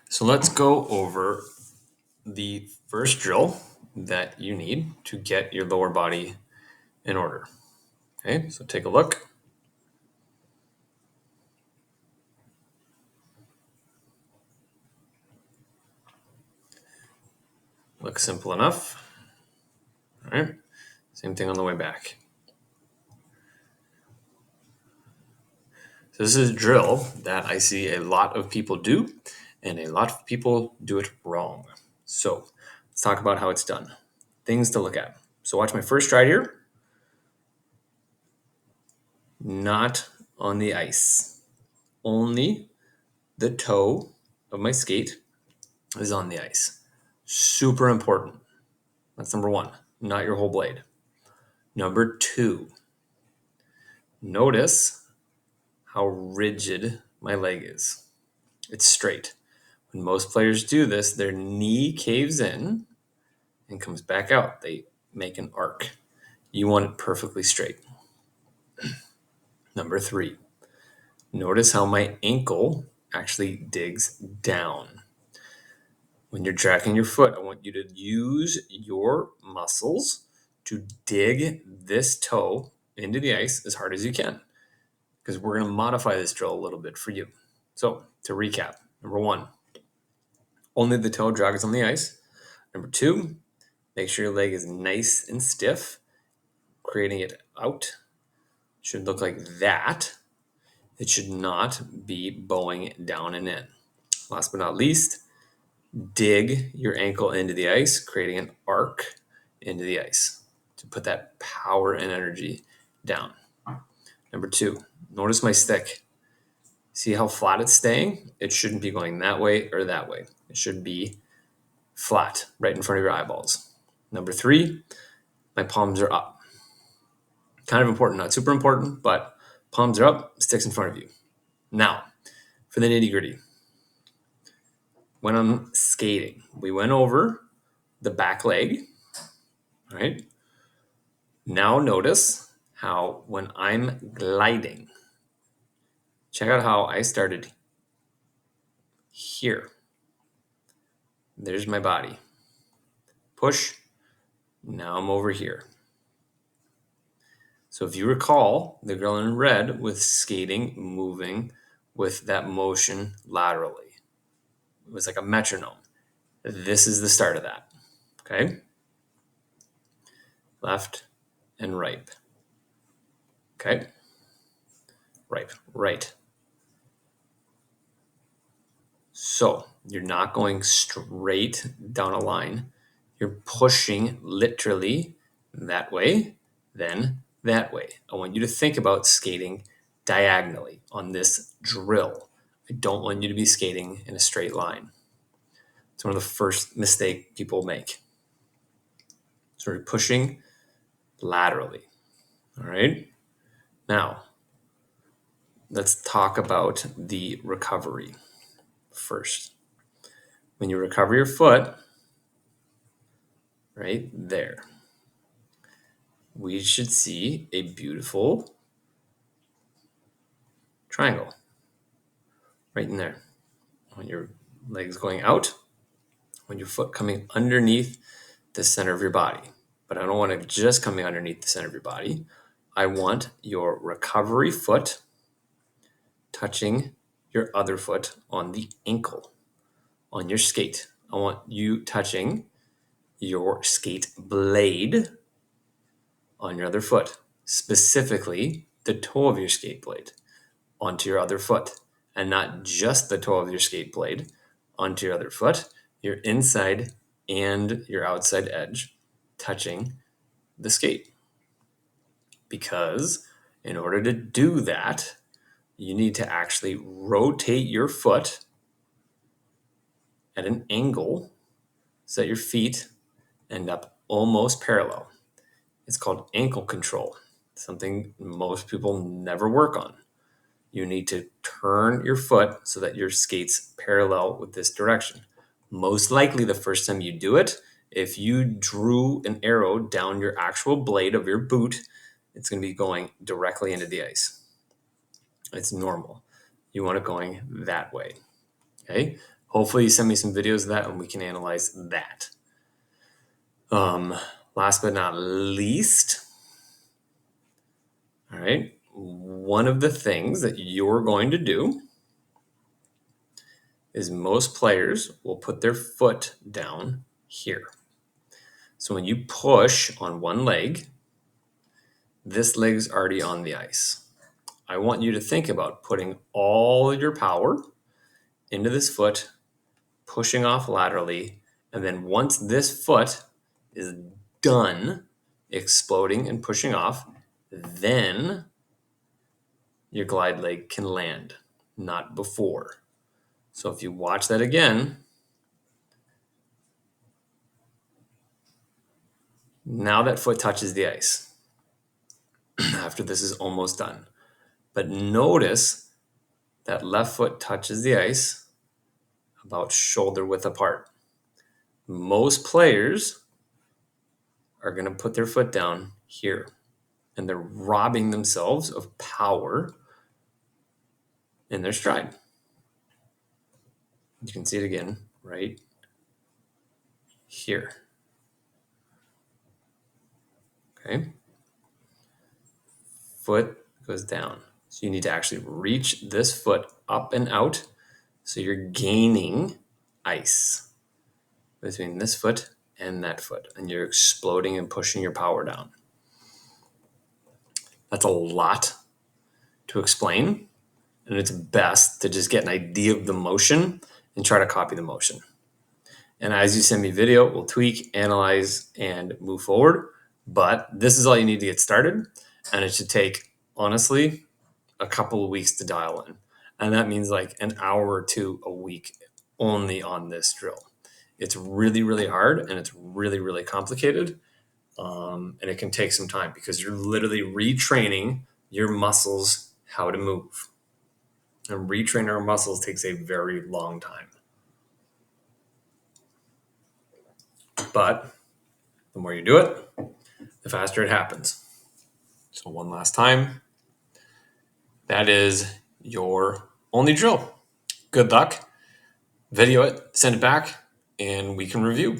So let's go over the first drill that you need to get your lower body in order. Okay, so take a look. Looks simple enough. All right, same thing on the way back. So this is a drill that I see a lot of people do, and a lot of people do it wrong. So let's talk about how it's done. Things to look at. So watch my first stride here. Not on the ice. Only the toe of my skate is on the ice. Super important. That's number one, not your whole blade. Number two, notice how rigid my leg is. It's straight. When most players do this, their knee caves in and comes back out. They make an arc. You want it perfectly straight. Number three, notice how my ankle actually digs down. When you're tracking your foot, I want you to use your muscles to dig this toe into the ice as hard as you can, because we're going to modify this drill a little bit for you. So to recap, number one, only the toe drags on the ice. Number two, make sure your leg is nice and stiff, creating it out. Should look like that. It should not be bowing down and in. Last but not least, dig your ankle into the ice, creating an arc into the ice to put that power and energy down. Number two, notice my stick. See how flat it's staying? It shouldn't be going that way or that way. It should be flat, right in front of your eyeballs. Number three, my palms are up. Kind of important, not super important, but palms are up, sticks in front of you. Now, for the nitty gritty. When I'm skating, we went over the back leg, right? Now notice how when I'm gliding, check out how I started here. There's my body. Push. Now I'm over here. So if you recall, the girl in red was skating, moving with that motion laterally. It was like a metronome. This is the start of that. Okay? Left and right. Okay? Right. So you're not going straight down a line. You're pushing literally that way, then that way. I want you to think about skating diagonally on this drill. I don't want you to be skating in a straight line. It's one of the first mistake people make. So we're pushing laterally. All right. Now, let's talk about the recovery first. When you recover your foot, right there, we should see a beautiful triangle right in there. When your legs going out, when your foot coming underneath the center of your body. But I don't want it just coming underneath the center of your body. I want your recovery foot touching your other foot on the ankle, on your skate. I want you touching your skate blade on your other foot, specifically the toe of your skate blade onto your other foot, and not just the toe of your skate blade onto your other foot, your inside and your outside edge touching the skate. Because in order to do that, you need to actually rotate your foot at an angle so that your feet end up almost parallel. It's called ankle control, something most people never work on. You need to turn your foot so that your skate's parallel with this direction. Most likely the first time you do it, if you drew an arrow down your actual blade of your boot, it's going to be going directly into the ice. It's normal. You want it going that way. Okay? Hopefully you send me some videos of that and we can analyze that. Last but not least, all right, one of the things that you're going to do is most players will put their foot down here. So when you push on one leg, this leg's already on the ice. I want you to think about putting all your power into this foot, pushing off laterally, and then once this foot is done exploding and pushing off, then your glide leg can land, not before. So if you watch that again, now that foot touches the ice after this is almost done. But notice that left foot touches the ice about shoulder width apart. Most players are going to put their foot down here, and they're robbing themselves of power in their stride. You can see it again right here. Okay. Foot goes down. So you need to actually reach this foot up and out so you're gaining ice between this foot and that foot, and you're exploding and pushing your power down. That's a lot to explain, and it's best to just get an idea of the motion and try to copy the motion. And as you send me video, we'll tweak, analyze, and move forward. But this is all you need to get started, and it should take, honestly, a couple of weeks to dial in. And that means like an hour or two a week only on this drill. It's really, really hard, and it's really, really complicated. And it can take some time because you're literally retraining your muscles how to move. And retraining our muscles takes a very long time. But the more you do it, the faster it happens. So one last time, that is your only drill. Good luck. Video it, send it back, and we can review.